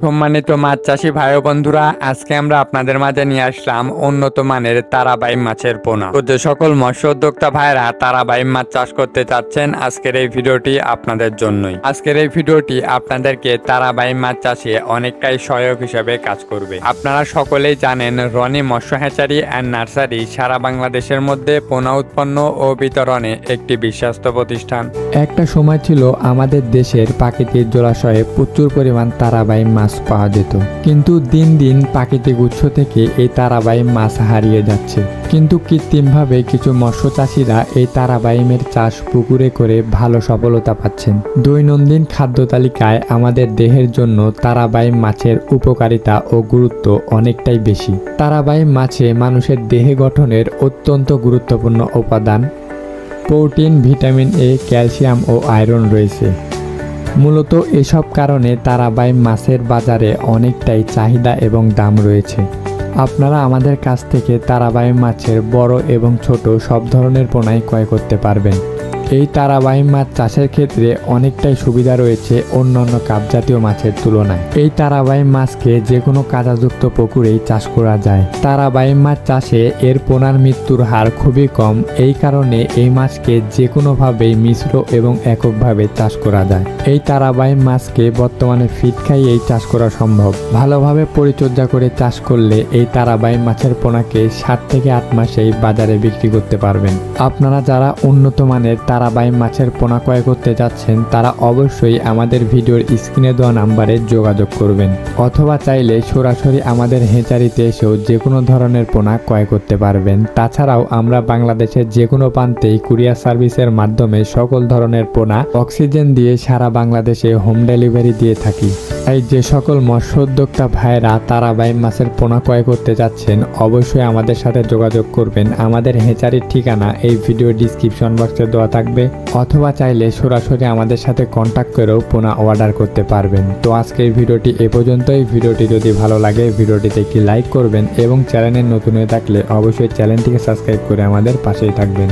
সম্মানিত মাছ চাষি ভাই ও বন্ধুরা, আজকে আমরা আপনাদের মাঝে নিয়ে আসলাম উন্নত মানের তারাবাইম মাছের পোনা। তো যে সকল মৎস্য উদ্যোক্তা ভাইরা তারাবাইম মাছ চাষ করতে চাচ্ছেন, আজকের এই ভিডিওটি আপনাদের জন্যই। আজকের এই ভিডিওটি আপনাদেরকে তারাবাইম মাছ চাষে অনেকটাই সহায়ক হিসেবে কাজ করবে। আপনারা সকলেই জানেন, রনি মৎস্য হ্যাচারি অ্যান্ড নার্সারি সারা বাংলাদেশের মধ্যে পোনা উৎপন্ন ও বিতরণে একটি বিশ্বস্ত প্রতিষ্ঠান। একটা সময় ছিল আমাদের দেশের প্রাকৃতিক জলাশয়ে প্রচুর পরিমাণ তারাবাইম মাছ পাওয়া যেত, কিন্তু দিন দিন প্রাকৃতিক উৎস থেকে এই তারাবাইম মাছ হারিয়ে যাচ্ছে। কিন্তু কৃত্রিমভাবে কিছু মৎস্য চাষিরা এই তারাবাইমের চাষ পুকুরে করে ভালো সফলতা পাচ্ছেন। দৈনন্দিন খাদ্য তালিকায় আমাদের দেহের জন্য তারাবাইম মাছের উপকারিতা ও গুরুত্ব অনেকটাই বেশি। তারাবাইম মাছে মানুষের দেহে গঠনের অত্যন্ত গুরুত্বপূর্ণ উপাদান প্রোটিন, ভিটামিন এ, ক্যালসিয়াম ও আয়রন রয়েছে। মূলত এসব কারণে তারাবাইম মাছের বাজারে অনেকটাই চাহিদা এবং দাম রয়েছে। আপনারা আমাদের কাছ থেকে তারাবাইম মাছের বড় এবং ছোট সব ধরনের পোনাই ক্রয় করতে পারবেন। এই তারাবাইম মাছ চাষের ক্ষেত্রে অনেকটাই সুবিধা রয়েছে অন্যান্য কাপজাতীয় মাছের তুলনায়। এই তারাবাইম মাছকে যে কোনো কাঁটাযুক্ত পুকুরেই চাষ করা যায়। তারাবাইম মাছ চাষে এর পোনার মৃত্যুর হার খুবই কম। এই কারণে এই মাছকে যে কোনোভাবেই মিশ্র এবং এককভাবে চাষ করা যায়। এই তারাবাইম মাছকে বর্তমানে ফিড খাইয়েই চাষ করা সম্ভব। ভালোভাবে পরিচর্যা করে চাষ করলে এই তারাবাইম মাছের পোনাকে 7 থেকে 8 মাসেই বাজারে বিক্রি করতে পারবেন। আপনারা যারা উন্নত মানের তারাবাইম মাছের পোনা ক্রয় করতে যাচ্ছেন, তারা অবশ্যই আমাদের ভিডিওর স্ক্রিনে দেওয়া নাম্বারে যোগাযোগ করবেন, অথবা চাইলে সরাসরি আমাদের হ্যাচারিতে এসেও যে কোনো ধরনের পোনা ক্রয় করতে পারবেন। তাছাড়াও আমরা বাংলাদেশের যে কোনো প্রান্তেই কুরিয়ার সার্ভিসের মাধ্যমে সকল ধরনের পোনা অক্সিজেন দিয়ে সারা বাংলাদেশে হোম ডেলিভারি দিয়ে থাকি। তাই যে সকল মৎস্য উদ্যোক্তা ভাইরা তারাবাইম মাছের পোনা ক্রয় করতে যাচ্ছেন, অবশ্যই আমাদের সাথে যোগাযোগ করবেন। আমাদের হ্যাচারির ঠিকানা এই ভিডিও ডিসক্রিপশন বক্সে দেওয়া থাকবে, অথবা চাইলে সরাসরি আমাদের সাথে কন্ট্যাক্ট করেও পোনা অর্ডার করতে পারবেন। তো আজকের ভিডিওটি এ পর্যন্তই। ভিডিওটি যদি ভালো লাগে ভিডিওটিতে একটি লাইক করবেন এবং চ্যানেলে নতুন হয়ে থাকলে অবশ্যই চ্যানেলটিকে সাবস্ক্রাইব করে আমাদের পাশেই থাকবেন।